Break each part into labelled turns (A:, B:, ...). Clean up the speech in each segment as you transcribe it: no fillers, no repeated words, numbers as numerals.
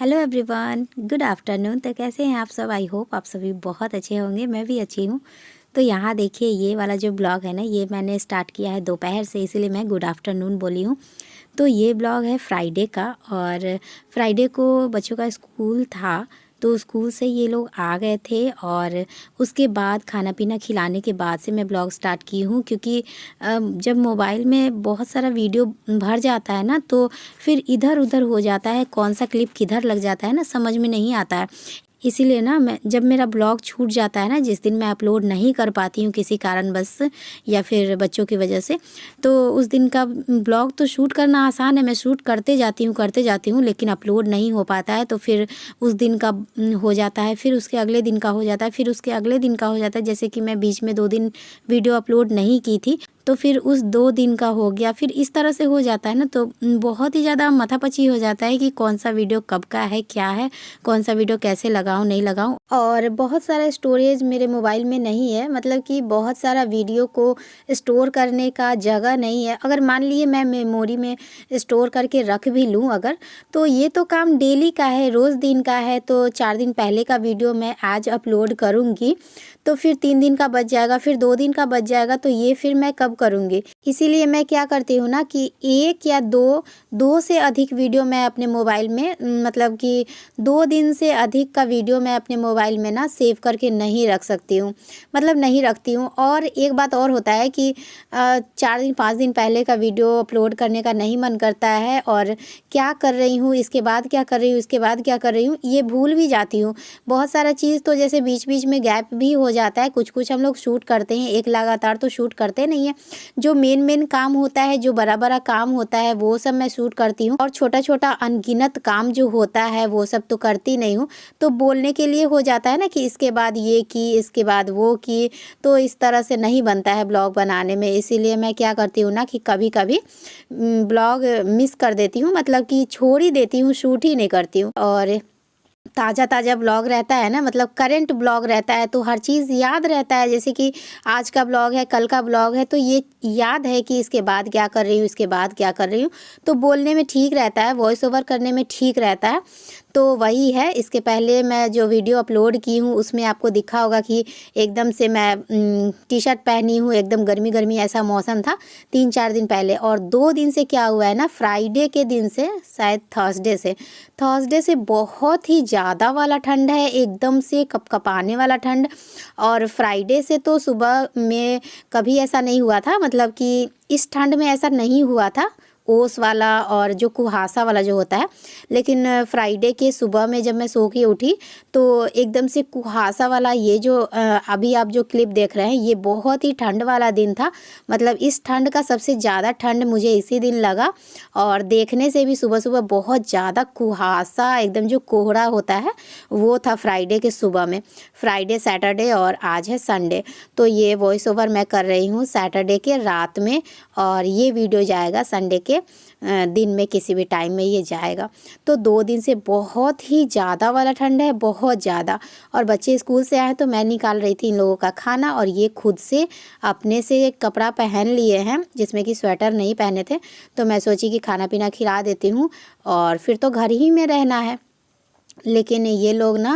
A: Hello everyone, good afternoon. तो कैसे हैं आप सब? आई होप आप सभी बहुत अच्छे होंगे। मैं भी अच्छी हूँ। तो यहाँ देखिए, ये वाला जो ब्लॉग है ना, ये मैंने स्टार्ट किया है दोपहर से, इसीलिए मैं गुड आफ्टरनून बोली हूँ। तो ये ब्लॉग है फ्राइडे का, और फ्राइडे को बच्चों का स्कूल था, तो स्कूल से ये लोग आ गए थे और उसके बाद खाना पीना खिलाने के बाद से मैं ब्लॉग स्टार्ट की हूँ। क्योंकि जब मोबाइल में बहुत सारा वीडियो भर जाता है ना, तो फिर इधर उधर हो जाता है, कौन सा क्लिप किधर लग जाता है ना, समझ में नहीं आता है। इसीलिए ना मैं जब मेरा ब्लॉग छूट जाता है ना, जिस दिन मैं अपलोड नहीं कर पाती हूँ किसी कारणवश या फिर बच्चों की वजह से, तो उस दिन का ब्लॉग तो शूट करना आसान है, मैं शूट करते जाती हूँ, लेकिन अपलोड नहीं हो पाता है। तो फिर उस दिन का हो जाता है, फिर उसके अगले दिन का हो जाता है, फिर उसके अगले दिन का हो जाता है। जैसे कि मैं बीच में 2 दिन वीडियो अपलोड नहीं की थी, तो फिर उस 2 दिन का हो गया, फिर इस तरह से हो जाता है ना। तो बहुत ही ज़्यादा माथापच्ची हो जाता है कि कौन सा वीडियो कब का है, क्या है, कौन सा वीडियो कैसे लगाऊं नहीं लगाऊं। और बहुत सारा स्टोरेज मेरे मोबाइल में नहीं है, मतलब कि बहुत सारा वीडियो को स्टोर करने का जगह नहीं है। अगर मान लिए मैं मेमोरी में स्टोर करके रख भी लूँ अगर, तो ये तो काम डेली का है, रोज़ दिन का है। तो 4 दिन पहले का वीडियो मैं आज अपलोड करूँगी, तो फिर 3 दिन का बच जाएगा, फिर 2 दिन का बच जाएगा, तो ये फिर मैं कब करूँगी। इसीलिए मैं क्या करती हूँ ना कि 1 या 2 से अधिक वीडियो मैं अपने मोबाइल में, मतलब कि 2 दिन से अधिक का वीडियो मैं अपने मोबाइल में ना सेव करके नहीं रख सकती हूँ, मतलब नहीं रखती हूँ। और एक बात और होता है कि 4 दिन 5 दिन पहले का वीडियो अपलोड करने का नहीं मन करता है, और क्या कर रही हूँ, इसके बाद क्या कर रही हूँ, इसके बाद क्या कर रही हूँ, ये भूल भी जाती हूँ। बहुत सारा चीज़ तो जैसे बीच बीच में गैप भी हो जाता है, कुछ कुछ हम लोग शूट करते हैं, एक लगातार तो शूट करते नहीं है। जो मेन काम होता है, जो बड़ा बड़ा काम होता है, वो सब मैं शूट करती हूँ, और छोटा छोटा अनगिनत काम जो होता है वो सब तो करती नहीं हूँ। तो बोलने के लिए हो जाता है ना कि इसके बाद ये की, इसके बाद वो की, तो इस तरह से नहीं बनता है ब्लॉग बनाने में। इसीलिए मैं क्या करती हूँ ना कि कभी कभी ब्लॉग मिस कर देती हूँ, मतलब कि छोड़ ही देती हूँ, शूट ही नहीं करती हूँ। और ताज़ा ताज़ा ब्लॉग रहता है ना, मतलब करंट ब्लॉग रहता है, तो हर चीज़ याद रहता है। जैसे कि आज का ब्लॉग है, कल का ब्लॉग है, तो ये याद है कि इसके बाद क्या कर रही हूँ, इसके बाद क्या कर रही हूँ। तो बोलने में ठीक रहता है, वॉइस ओवर करने में ठीक रहता है। तो वही है, इसके पहले मैं जो वीडियो अपलोड की हूँ उसमें आपको दिखा होगा कि एकदम से मैं टी शर्ट पहनी हूँ, एकदम गर्मी गर्मी ऐसा मौसम था 3-4 दिन पहले। और 2 दिन से क्या हुआ है ना, फ्राइडे के दिन से, शायद थर्सडे से बहुत ही ज़्यादा वाला ठंड है, एकदम से कपकपाने वाला ठंड। और फ्राइडे से तो सुबह में कभी ऐसा नहीं हुआ था, मतलब कि इस ठंड में ऐसा नहीं हुआ था, ओस वाला और जो कुहासा वाला जो होता है। लेकिन फ्राइडे के सुबह में जब मैं सो के उठी, तो एकदम से कुहासा वाला, ये जो अभी आप जो क्लिप देख रहे हैं, ये बहुत ही ठंड वाला दिन था। मतलब इस ठंड का सबसे ज़्यादा ठंड मुझे इसी दिन लगा। और देखने से भी सुबह सुबह बहुत ज़्यादा कुहासा, एकदम जो कोहरा होता है, वो था फ्राइडे के सुबह में। फ्राइडे, सैटरडे और आज है संडे। तो ये वॉइस ओवर मैं कर रही हूँ सैटरडे के रात में, और ये वीडियो जाएगा संडे के दिन में, किसी भी टाइम में ये जाएगा। तो 2 दिन से बहुत ही ज़्यादा वाला ठंड है, बहुत ज़्यादा। और बच्चे स्कूल से आए तो मैं निकाल रही थी इन लोगों का खाना, और ये खुद से अपने से कपड़ा पहन लिए हैं, जिसमें कि स्वेटर नहीं पहने थे। तो मैं सोची कि खाना पीना खिला देती हूँ, और फिर तो घर ही में रहना है। लेकिन ये लोग ना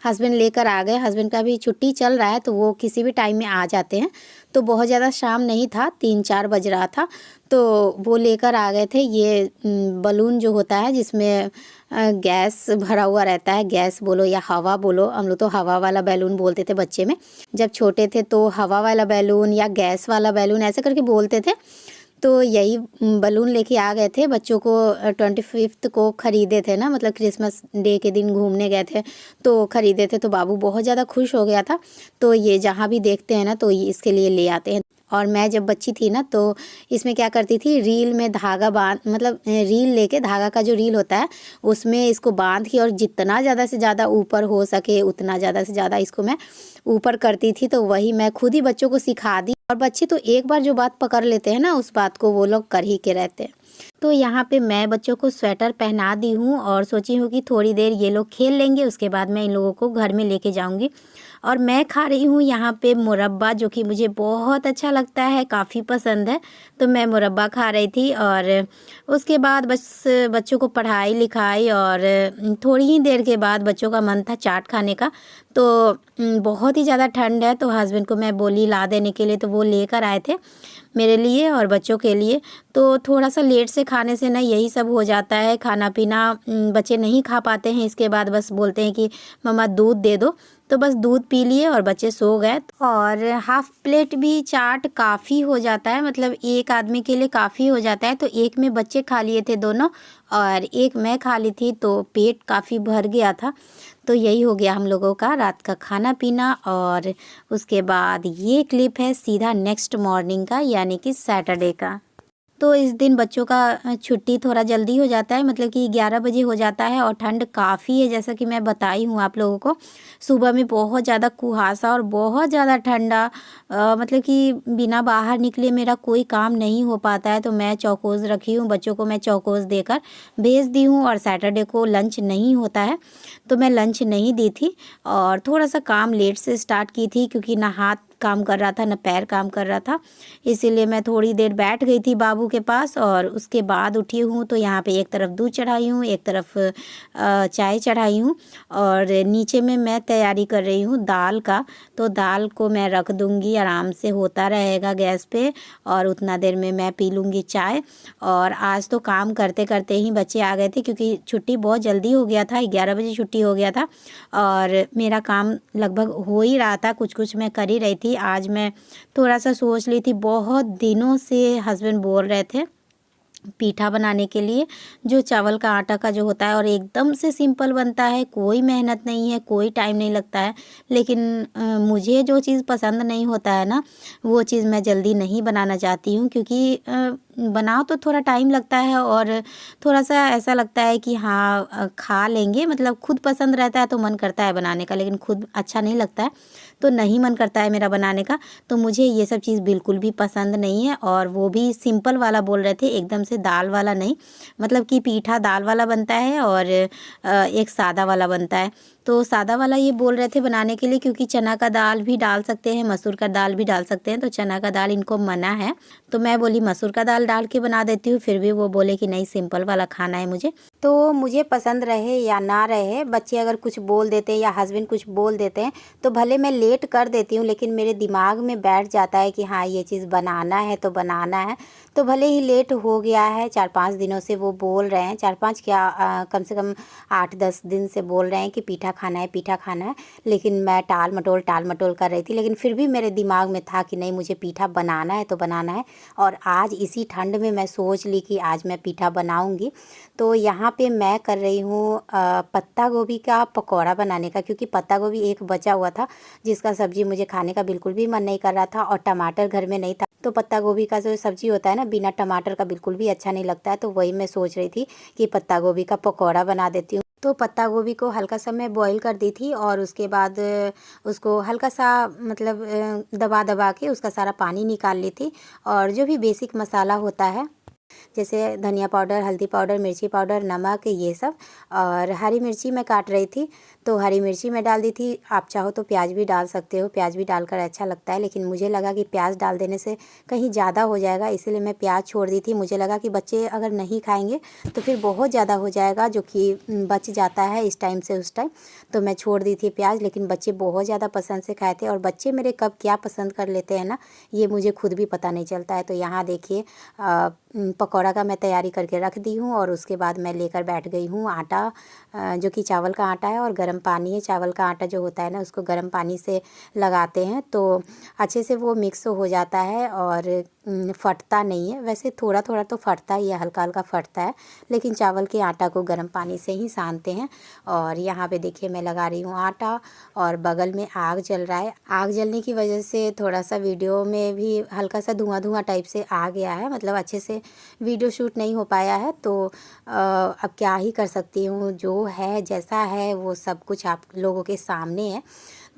A: हस्बैंड लेकर आ गए, हस्बैंड का भी छुट्टी चल रहा है, तो वो किसी भी टाइम में आ जाते हैं। तो बहुत ज़्यादा शाम नहीं था, 3-4 बज रहा था, तो वो लेकर आ गए थे ये बलून जो होता है, जिसमें गैस भरा हुआ रहता है। गैस बोलो या हवा बोलो, हम लोग तो हवा वाला बैलून बोलते थे बच्चे में, जब छोटे थे तो हवा वाला बैलून या गैस वाला बैलून ऐसे करके बोलते थे। तो यही बलून लेके आ गए थे, बच्चों को 25th को ख़रीदे थे ना, मतलब क्रिसमस डे के दिन घूमने गए थे तो ख़रीदे थे। तो बाबू बहुत ज़्यादा खुश हो गया था। तो ये जहाँ भी देखते हैं ना, तो ये इसके लिए ले आते हैं। और मैं जब बच्ची थी ना, तो इसमें क्या करती थी, रील में धागा बांध, मतलब रील लेके, धागा का जो रील होता है उसमें इसको बांध के, और जितना ज़्यादा से ज़्यादा ऊपर हो सके उतना ज़्यादा से ज़्यादा इसको मैं ऊपर करती थी। तो वही मैं खुद ही बच्चों को सिखा दी। और बच्चे तो एक बार जो बात पकड़ लेते हैं ना, उस बात को वो लोग कर ही के रहते हैं। तो यहाँ पे मैं बच्चों को स्वेटर पहना दी हूँ और सोची हूँ कि थोड़ी देर ये लोग खेल लेंगे, उसके बाद मैं इन लोगों को घर में लेके जाऊँगी। और मैं खा रही हूँ यहाँ पे मुरब्बा, जो कि मुझे बहुत अच्छा लगता है, काफ़ी पसंद है। तो मैं मुरब्बा खा रही थी और उसके बाद बस बच्चों को पढ़ाई लिखाई, और थोड़ी ही देर के बाद बच्चों का मन था चाट खाने का। तो बहुत ही ज़्यादा ठंड है, तो हस्बैंड को मैं बोली ला देने के लिए, तो वो लेकर आए थे मेरे लिए और बच्चों के लिए। तो थोड़ा सा लेट से खाने से ना यही सब हो जाता है, खाना पीना बच्चे नहीं खा पाते हैं। इसके बाद बस बोलते हैं कि मम्मा दूध दे दो, तो बस दूध पी लिए और बच्चे सो गए। और हाफ़ प्लेट भी चाट काफ़ी हो जाता है, मतलब एक आदमी के लिए काफ़ी हो जाता है। तो एक में बच्चे खा लिए थे दोनों, और एक मैं खा ली थी, तो पेट काफ़ी भर गया था। तो यही हो गया हम लोगों का रात का खाना पीना। और उसके बाद ये क्लिप है सीधा नेक्स्ट मॉर्निंग का, यानी कि सैटरडे का। तो इस दिन बच्चों का छुट्टी थोड़ा जल्दी हो जाता है, मतलब कि 11 बजे हो जाता है, और ठंड काफ़ी है जैसा कि मैं बताई हूँ आप लोगों को। सुबह में बहुत ज़्यादा कुहासा और बहुत ज़्यादा ठंडा, मतलब कि बिना बाहर निकले मेरा कोई काम नहीं हो पाता है। तो मैं चौकोज़ रखी हूँ, बच्चों को मैं चौकोज़ देकर भेज दी हूँ। और सैटरडे को लंच नहीं होता है, तो मैं लंच नहीं दी थी, और थोड़ा सा काम लेट से स्टार्ट की थी, क्योंकि ना हाथ काम कर रहा था ना पैर काम कर रहा था। इसीलिए मैं थोड़ी देर बैठ गई थी बाबू के पास, और उसके बाद उठी हूँ। तो यहाँ पे एक तरफ दूध चढ़ाई हूँ, एक तरफ चाय चढ़ाई हूँ, और नीचे में मैं तैयारी कर रही हूँ दाल का। तो दाल को मैं रख दूँगी, आराम से होता रहेगा गैस पे, और उतना देर में मैं पी लूँगी चाय। और आज तो काम करते करते ही बच्चे आ गए थे, क्योंकि छुट्टी बहुत जल्दी हो गया था, 11 बजे छुट्टी हो गया था, और मेरा काम लगभग हो ही रहा था, कुछ कुछ मैं कर ही रही थी। आज मैं थोड़ा सा सोच ली थी, बहुत दिनों से हस्बैंड बोल रहे थे पीठा बनाने के लिए, जो चावल का आटा का जो होता है, और एकदम से सिंपल बनता है, कोई मेहनत नहीं है, कोई टाइम नहीं लगता है। लेकिन मुझे जो चीज़ पसंद नहीं होता है ना, वो चीज़ मैं जल्दी नहीं बनाना चाहती हूँ, क्योंकि बनाओ तो थोड़ा टाइम लगता है, और थोड़ा सा ऐसा लगता है कि हाँ खा लेंगे, मतलब खुद पसंद रहता है तो मन करता है बनाने का, लेकिन खुद अच्छा नहीं लगता है तो नहीं मन करता है मेरा बनाने का। तो मुझे ये सब चीज़ बिल्कुल भी पसंद नहीं है, और वो भी सिंपल वाला बोल रहे थे, एकदम से दाल वाला नहीं। मतलब कि पीठा दाल वाला बनता है, और एक सादा वाला बनता है। तो सादा वाला ये बोल रहे थे बनाने के लिए, क्योंकि चना का दाल भी डाल सकते हैं, मसूर का दाल भी डाल सकते हैं, तो चना का दाल इनको मना है। तो मैं बोली मसूर का दाल डाल के बना देती हूँ, फिर भी वो बोले कि नहीं सिंपल वाला खाना है मुझे। तो मुझे पसंद रहे या ना रहे, बच्चे अगर कुछ बोल देते हैं या हस्बैंड कुछ बोल देते हैं, तो भले मैं लेट कर देती हूँ, लेकिन मेरे दिमाग में बैठ जाता है कि हाँ ये चीज़ बनाना है तो बनाना है। तो भले ही लेट हो गया है, 4-5 दिनों से वो बोल रहे हैं, 4-5 क्या कम से कम 8-10 दिन से बोल रहे हैं कि पीठा खाना है, पीठा खाना है। लेकिन मैं टाल मटोल कर रही थी, लेकिन फिर भी मेरे दिमाग में था कि नहीं मुझे पीठा बनाना है तो बनाना है। और आज इसी ठंड में मैं सोच ली कि आज मैं पीठा बनाऊँगी। तो यहाँ पे मैं कर रही हूँ पत्ता गोभी का पकौड़ा बनाने का, क्योंकि पत्ता गोभी एक बचा हुआ था जिसका सब्ज़ी मुझे खाने का बिल्कुल भी मन नहीं कर रहा था, और टमाटर घर में नहीं था। तो पत्ता गोभी का जो सब्ज़ी होता है ना, बिना टमाटर का बिल्कुल भी अच्छा नहीं लगता है। तो वही मैं सोच रही थी कि पत्ता गोभी का पकौड़ा बना देती हूँ। तो पत्ता गोभी को हल्का सा मैं बॉईल कर दी थी, और उसके बाद उसको हल्का सा मतलब दबा दबा के उसका सारा पानी निकाल ली थी। और जो भी बेसिक मसाला होता है, जैसे धनिया पाउडर, हल्दी पाउडर, मिर्ची पाउडर, नमक, ये सब। और हरी मिर्ची मैं काट रही थी, तो हरी मिर्ची मैं डाल दी थी। आप चाहो तो प्याज भी डाल सकते हो, प्याज भी डालकर अच्छा लगता है, लेकिन मुझे लगा कि प्याज डाल देने से कहीं ज़्यादा हो जाएगा, इसीलिए मैं प्याज छोड़ दी थी। मुझे लगा कि बच्चे अगर नहीं खाएंगे तो फिर बहुत ज़्यादा हो जाएगा, जो कि बच जाता है इस टाइम से उस टाइम। तो मैं छोड़ दी थी प्याज, लेकिन बच्चे बहुत ज़्यादा पसंद से खाए थे। और बच्चे मेरे कब क्या पसंद कर लेते हैं ना, ये मुझे खुद भी पता नहीं चलता है। तो यहाँ देखिए पकौड़ा का मैं तैयारी करके रख दी हूँ, और उसके बाद मैं लेकर बैठ गई हूँ आटा, जो कि चावल का आटा है, और गर्म पानी है। चावल का आटा जो होता है ना, उसको गर्म पानी से लगाते हैं तो अच्छे से वो मिक्स हो जाता है, और फटता नहीं है। वैसे थोड़ा थोड़ा तो फटता ही है, हल्का हल्का फटता है, लेकिन चावल के आटा को गर्म पानी से ही सानते हैं। और यहाँ पे देखिए मैं लगा रही हूँ आटा, और बगल में आग जल रहा है। आग जलने की वजह से थोड़ा सा वीडियो में भी हल्का सा धुआं धुआं टाइप से आ गया है, मतलब अच्छे से वीडियो शूट नहीं हो पाया है। तो अब क्या ही कर सकती हूँ, जो है जैसा है वो सब कुछ आप लोगों के सामने है।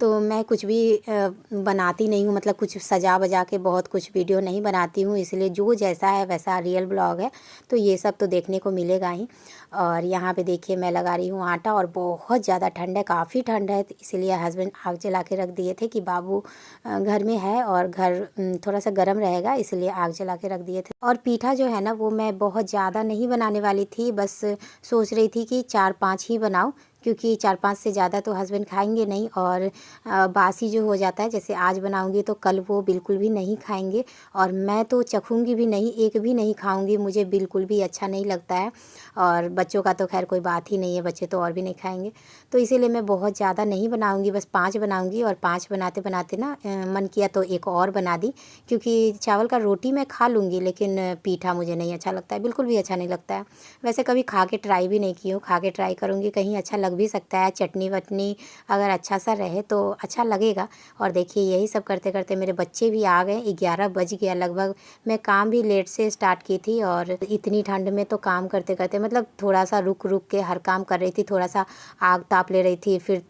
A: तो मैं कुछ भी बनाती नहीं हूँ, मतलब कुछ सजा बजा के बहुत कुछ वीडियो नहीं बनाती हूँ, इसलिए जो जैसा है वैसा रियल ब्लॉग है, तो ये सब तो देखने को मिलेगा ही। और यहाँ पे देखिए मैं लगा रही हूँ आटा, और बहुत ज़्यादा ठंड है, काफ़ी ठंड है, तो इसलिए हस्बैंड आग जला के रख दिए थे कि बाबू घर में है और घर थोड़ा सा गर्म रहेगा, इसलिए आग जला के रख दिए थे। और पीठा जो है ना वो मैं बहुत ज़्यादा नहीं बनाने वाली थी, बस सोच रही थी कि 4-5 ही बनाऊँ, क्योंकि 4-5 से ज़्यादा तो हस्बैंड खाएंगे नहीं, और बासी जो हो जाता है, जैसे आज बनाऊंगी तो कल वो बिल्कुल भी नहीं खाएंगे, और मैं तो चखूंगी भी नहीं, एक भी नहीं खाऊंगी, मुझे बिल्कुल भी अच्छा नहीं लगता है। और बच्चों का तो खैर कोई बात ही नहीं है, बच्चे तो और भी नहीं खाएंगे, तो इसीलिए मैं बहुत ज़्यादा नहीं बनाऊंगी, बस 5 बनाऊंगी। और 5 बनाते बनाते ना मन किया तो एक और बना दी, क्योंकि चावल का रोटी मैं खा लूँगी, लेकिन पीठा मुझे नहीं अच्छा लगता है, बिल्कुल भी अच्छा नहीं लगता है। वैसे कभी खा के ट्राई भी नहीं की हूँ, खा के ट्राई करूँगी, कहीं अच्छा लग भी सकता है, चटनी वटनी अगर अच्छा सा रहे तो अच्छा लगेगा। और देखिए यही सब करते करते मेरे बच्चे भी आ गए, 11 बज गया लगभग। मैं काम भी लेट से स्टार्ट की थी, और इतनी ठंड में तो काम करते करते मतलब थोड़ा सा रुक रुक के हर काम कर रही थी, थोड़ा सा आग ताप ले रही थी, फिर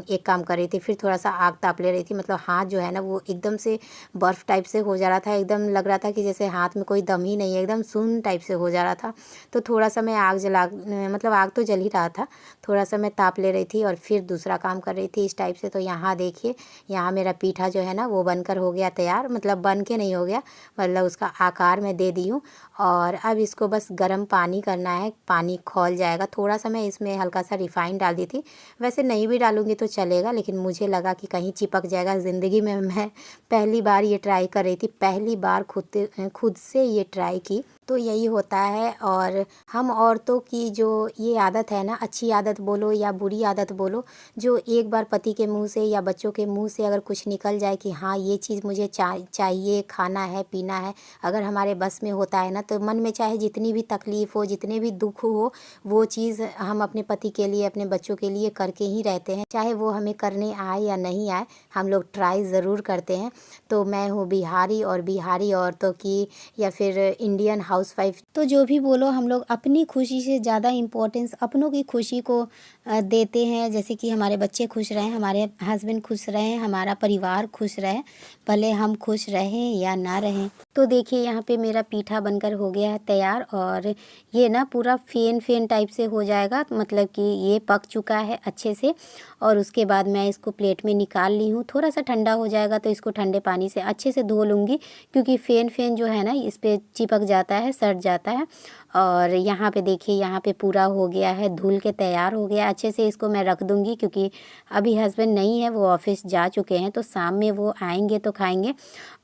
A: एक काम कर रही थी, फिर थोड़ा सा आग ताप ले रही थी, मतलब हाथ जो है ना वो एकदम से बर्फ़ टाइप से हो जा रहा था, एकदम लग रहा था कि जैसे हाथ में कोई दम ही नहीं है, एकदम सुन्न टाइप से हो जा रहा था। तो थोड़ा सा मैं आग जला, मतलब आग तो जल ही रहा था, थोड़ा सा मैं ताप ले रही थी और फिर दूसरा काम कर रही थी इस टाइप से। तो यहाँ देखिए, यहाँ मेरा पीठा जो है ना वो बनकर हो गया तैयार, मतलब बन के नहीं हो गया, मतलब उसका आकार मैं दे दी हूँ। और अब इसको बस गर्म पानी करना है, पानी खौल जाएगा। थोड़ा सा मैं इसमें हल्का सा रिफ़ाइन डाल दी थी, वैसे नहीं भी डालूँगी तो चलेगा, लेकिन मुझे लगा कि कहीं चिपक जाएगा। ज़िंदगी में मैं पहली बार ये ट्राई कर रही थी, पहली बार खुद से ये ट्राई की, तो यही होता है। और हम औरतों की जो ये आदत है ना, अच्छी आदत बोलो या बुरी आदत बोलो, जो एक बार पति के मुंह से या बच्चों के मुंह से अगर कुछ निकल जाए कि हाँ ये चीज़ मुझे चाहिए, खाना है, पीना है, अगर हमारे बस में होता है ना, तो मन में चाहे जितनी भी तकलीफ़ हो, जितने भी दुख हो, वो चीज़ हम अपने पति के लिए, अपने बच्चों के लिए करके ही रहते हैं, चाहे वो हमें करने आए या नहीं आए, हम लोग ट्राई ज़रूर करते हैं। तो मैं हूँ बिहारी, और बिहारी औरतों की या फिर इंडियन हाउसवाइफ, तो जो भी बोलो, हम लोग अपनी खुशी से ज़्यादा इम्पोर्टेंस अपनों की खुशी को देते हैं। जैसे कि हमारे बच्चे खुश रहें, हमारे हस्बैंड खुश रहें, हमारा परिवार खुश रहे, भले हम खुश रहें या ना रहें। तो देखिए यहाँ पे मेरा पीठा बनकर हो गया है तैयार, और ये ना पूरा फेन फेन टाइप से हो जाएगा, मतलब कि ये पक चुका है अच्छे से। और उसके बाद मैं इसको प्लेट में निकाल ली हूँ, थोड़ा सा ठंडा हो जाएगा तो इसको ठंडे पानी से अच्छे से धो लूँगी, क्योंकि फेन फेन जो है ना इस पर चिपक जाता है, सट जाता है। और यहाँ पे देखिए, यहाँ पे पूरा हो गया है, धुल के तैयार हो गया अच्छे से। इसको मैं रख दूँगी, क्योंकि अभी हस्बैंड नहीं है, वो ऑफिस जा चुके हैं, तो शाम में वो आएंगे तो खाएंगे।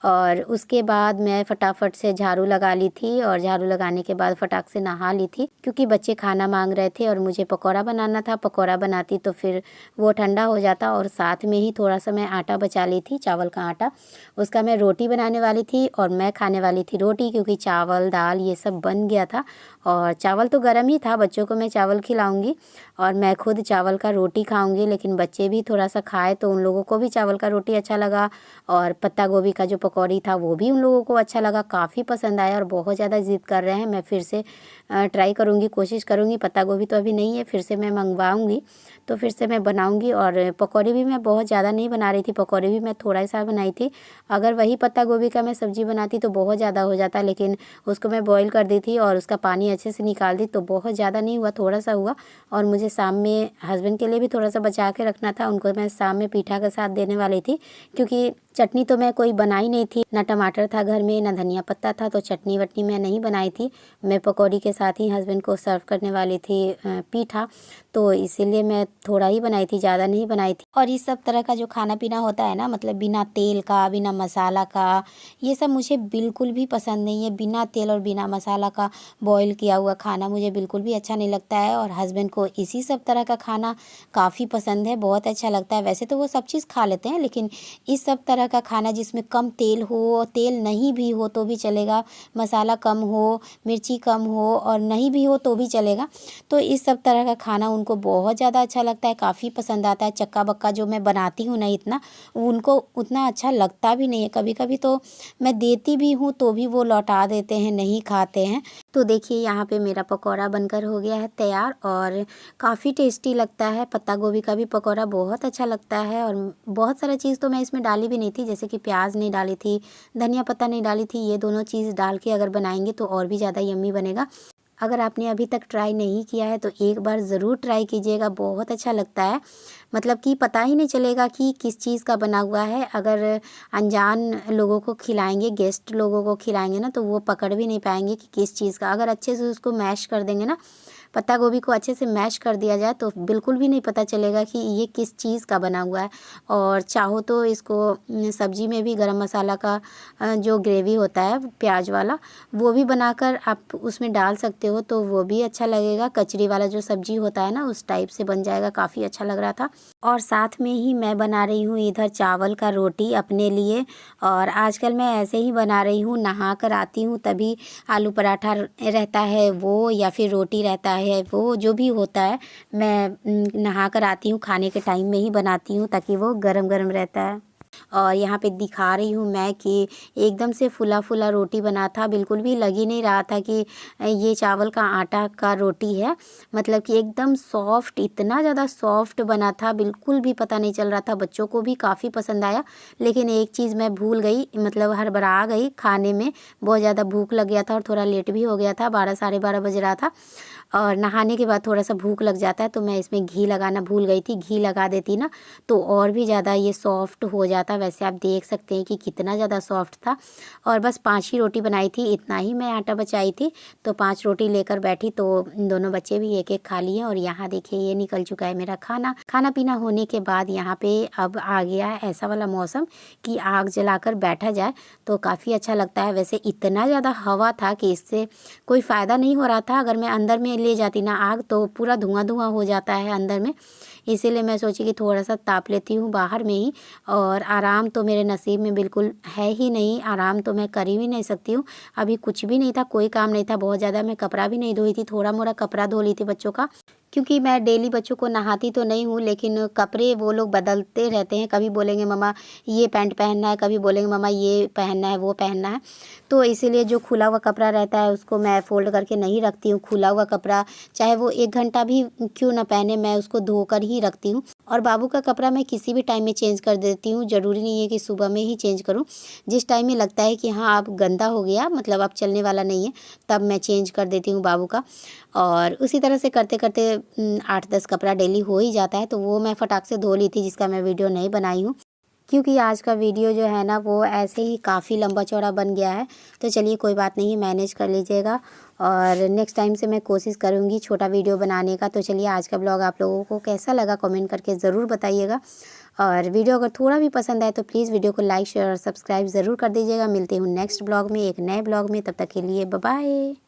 A: और उसके बाद मैं फटाफट से झाड़ू लगा ली थी, और झाड़ू लगाने के बाद फटाक से नहा ली थी, क्योंकि बच्चे खाना मांग रहे थे और मुझे पकौड़ा बनाना था। पकौड़ा बनाती तो फिर वो ठंडा हो जाता, और साथ में ही थोड़ा सा मैं आटा बचा ली थी, चावल का आटा, उसका मैं रोटी बनाने वाली थी, और मैं खाने वाली थी रोटी, क्योंकि चावल दाल ये सब बन गया था। और चावल तो गर्म ही था, बच्चों को मैं चावल खिलाऊंगी और मैं खुद चावल का रोटी खाऊंगी, लेकिन बच्चे भी थोड़ा सा खाए तो उन लोगों को भी चावल का रोटी अच्छा लगा। और पत्ता गोभी का जो पकौड़ी था वो भी उन लोगों को अच्छा लगा, काफ़ी पसंद आया, और बहुत ज़्यादा ज़िद कर रहे हैं। मैं फिर से ट्राई करूँगी, कोशिश करूँगी। पत्ता गोभी तो अभी नहीं है, फिर से मैं मंगवाऊँगी, तो फिर से मैं बनाऊँगी। और पकौड़ी भी मैं बहुत ज़्यादा नहीं बना रही थी, पकौड़ी भी मैं थोड़ा सा बनाई थी। अगर वही पत्ता गोभी का मैं सब्ज़ी बनाती तो बहुत ज़्यादा हो जाता, लेकिन उसको मैं बॉईल कर दी थी और उसका पानी अच्छे से निकाल दी, तो बहुत ज़्यादा नहीं हुआ, थोड़ा सा हुआ। और मुझे शाम में हस्बैंड के लिए भी थोड़ा सा बचा के रखना था, उनको मैं शाम में पीठा के साथ देने वाली थी, क्योंकि चटनी तो मैं कोई बनाई नहीं थी, ना टमाटर था घर में, ना धनिया पत्ता था, तो चटनी वटनी मैं नहीं बनाई थी। मैं पकौड़ी के साथ ही हस्बैंड को सर्व करने वाली थी पीठा, तो इसीलिए मैं थोड़ा ही बनाई थी, ज़्यादा नहीं बनाई थी। और इस सब तरह का जो खाना पीना होता है ना, मतलब बिना तेल का, बिना मसाला का, ये सब मुझे बिल्कुल भी पसंद नहीं है। बिना तेल और बिना मसाला का बॉईल किया हुआ खाना मुझे बिल्कुल भी अच्छा नहीं लगता है। और हस्बैंड को इसी सब तरह का खाना काफ़ी पसंद है, बहुत अच्छा लगता है। वैसे तो वो सब चीज़ खा लेते हैं, लेकिन इस सब तरह तरह का खाना जिसमें कम तेल हो, तेल नहीं भी हो तो भी चलेगा, मसाला कम हो, मिर्ची कम हो और नहीं भी हो तो भी चलेगा। तो इस सब तरह का खाना उनको बहुत ज़्यादा अच्छा लगता है, काफ़ी पसंद आता है। चक्का बक्का जो मैं बनाती हूँ ना इतना, उनको उतना अच्छा लगता भी नहीं है। कभी कभी तो मैं देती भी हूँ तो भी वो लौटा देते हैं, नहीं खाते हैं। तो देखिए यहाँ पे मेरा पकौड़ा बनकर हो गया है तैयार और काफ़ी टेस्टी लगता है। पत्ता गोभी का भी पकौड़ा बहुत अच्छा लगता है और बहुत सारा चीज़ तो मैं इसमें डाली भी नहीं थी, जैसे कि प्याज नहीं डाली थी, धनिया पत्ता नहीं डाली थी। ये दोनों चीज़ डाल के अगर बनाएंगे तो और भी ज़्यादा यम्मी बनेगा। अगर आपने अभी तक ट्राई नहीं किया है तो एक बार ज़रूर ट्राई कीजिएगा, बहुत अच्छा लगता है। मतलब कि पता ही नहीं चलेगा कि किस चीज़ का बना हुआ है। अगर अनजान लोगों को खिलाएंगे, गेस्ट लोगों को खिलाएंगे ना, तो वो पकड़ भी नहीं पाएंगे कि किस चीज़ का। अगर अच्छे से उसको मैश कर देंगे ना, पत्ता गोभी को अच्छे से मैश कर दिया जाए तो बिल्कुल भी नहीं पता चलेगा कि ये किस चीज़ का बना हुआ है। और चाहो तो इसको सब्जी में भी गरम मसाला का जो ग्रेवी होता है प्याज वाला, वो भी बनाकर आप उसमें डाल सकते हो, तो वो भी अच्छा लगेगा। कचरी वाला जो सब्जी होता है ना, उस टाइप से बन जाएगा, काफ़ी अच्छा लग रहा था। और साथ में ही मैं बना रही हूँ इधर चावल का रोटी अपने लिए। और आजकल मैं ऐसे ही बना रही हूँ, नहा कर आती हूँ तभी आलू पराठा रहता है वो, या फिर रोटी रहता है वो, जो भी होता है मैं नहा कर आती हूँ, खाने के टाइम में ही बनाती हूँ ताकि वो गरम गरम रहता है। और यहाँ पे दिखा रही हूँ मैं कि एकदम से फुला फुला रोटी बना था, बिल्कुल भी लग ही नहीं रहा था कि ये चावल का आटा का रोटी है। मतलब कि एकदम सॉफ्ट, इतना ज़्यादा सॉफ्ट बना था, बिल्कुल भी पता नहीं चल रहा था। बच्चों को भी काफ़ी पसंद आया। लेकिन एक चीज़ मैं भूल गई, मतलब हड़बड़ा गई खाने में, बहुत ज़्यादा भूख लग गया था और थोड़ा लेट भी हो गया था, 12 साढ़े 12 बज रहा था। और नहाने के बाद थोड़ा सा भूख लग जाता है तो मैं इसमें घी लगाना भूल गई थी। घी लगा देती ना तो और भी ज़्यादा ये सॉफ्ट हो जाता। वैसे आप देख सकते हैं कि कितना ज़्यादा सॉफ्ट था। और बस 5 ही रोटी बनाई थी, इतना ही मैं आटा बचाई थी, तो 5 रोटी लेकर बैठी। तो दोनों बच्चे भी एक एक खा लिए। और यहाँ देखिए ये निकल चुका है मेरा खाना पीना होने के बाद यहाँ पे अब आ गया है ऐसा वाला मौसम कि आग जलाकर बैठा जाए तो काफ़ी अच्छा लगता है। वैसे इतना ज़्यादा हवा था कि इससे कोई फ़ायदा नहीं हो रहा था। अगर मैं अंदर में ले जाती ना आग तो पूरा धुआं धुआं हो जाता है अंदर में, इसीलिए मैं सोची कि थोड़ा सा ताप लेती हूँ बाहर में ही। और आराम तो मेरे नसीब में बिल्कुल है ही नहीं, आराम तो मैं कर ही नहीं सकती हूँ। अभी कुछ भी नहीं था, कोई काम नहीं था बहुत ज़्यादा। मैं कपड़ा भी नहीं धोई थी, थोड़ा मोड़ा कपड़ा धो ली थी बच्चों का, क्योंकि मैं डेली बच्चों को नहाती तो नहीं हूँ, लेकिन कपड़े वो लोग बदलते रहते हैं। कभी बोलेंगे मम्मा ये पैंट पहनना है, कभी बोलेंगे मम्मा ये पहनना है, वो पहनना है। तो इसीलिए जो खुला हुआ कपड़ा रहता है उसको मैं फ़ोल्ड करके नहीं रखती हूँ। खुला हुआ कपड़ा चाहे वो 1 घंटा भी क्यों ना पहने, मैं उसको धोकर ही रखती हूँ। और बाबू का कपड़ा मैं किसी भी टाइम में चेंज कर देती हूँ, ज़रूरी नहीं है कि सुबह में ही चेंज करूँ। जिस टाइम में लगता है कि हाँ अब गंदा हो गया, मतलब अब चलने वाला नहीं है, तब मैं चेंज कर देती हूँ बाबू का। और उसी तरह से करते करते 8-10 कपड़ा डेली हो ही जाता है। तो वो मैं फटाक से धो ली थी, जिसका मैं वीडियो नहीं बनाई हूँ, क्योंकि आज का वीडियो जो है ना वो ऐसे ही काफ़ी लंबा चौड़ा बन गया है। तो चलिए कोई बात नहीं, मैनेज कर लीजिएगा। और नेक्स्ट टाइम से मैं कोशिश करूँगी छोटा वीडियो बनाने का। तो चलिए आज का ब्लॉग आप लोगों को कैसा लगा कमेंट करके ज़रूर बताइएगा। और वीडियो अगर थोड़ा भी पसंद आए तो प्लीज़ वीडियो को लाइक शेयर और सब्सक्राइब ज़रूर कर दीजिएगा। मिलते हूँ नेक्स्ट ब्लॉग में, एक नए ब्लॉग में। तब तक के लिए बाय बाय।